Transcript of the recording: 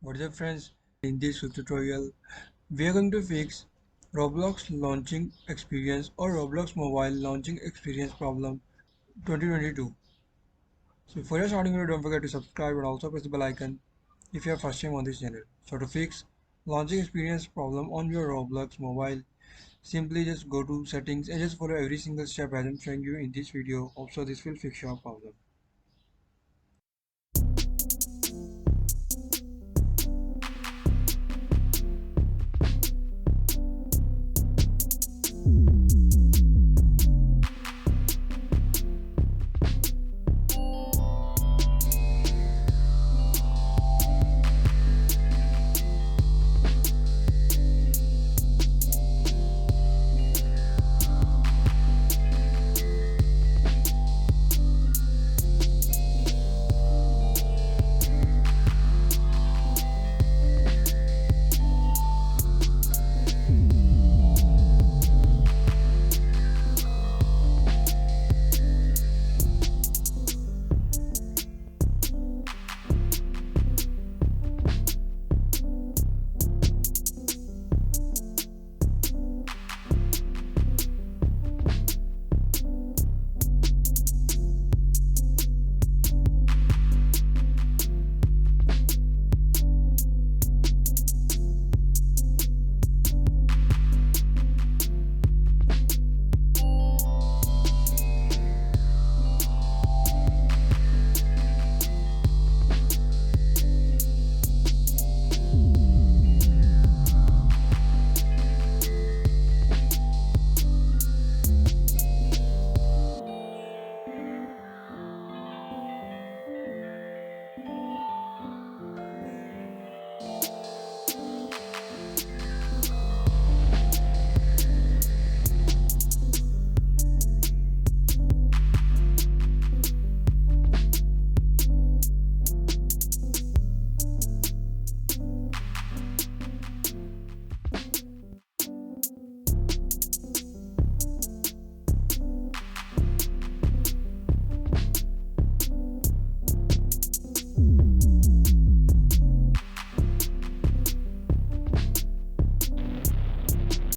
What's up friends, in this tutorial we are going to fix Roblox launching experience or Roblox mobile launching experience problem 2022. So before you starting video, don't forget to subscribe and also press the bell icon if you are first time on this channel. So to fix launching experience problem on your Roblox mobile, simply just go to settings and just follow every single step as I'm showing you in this video. Also this will fix your problem.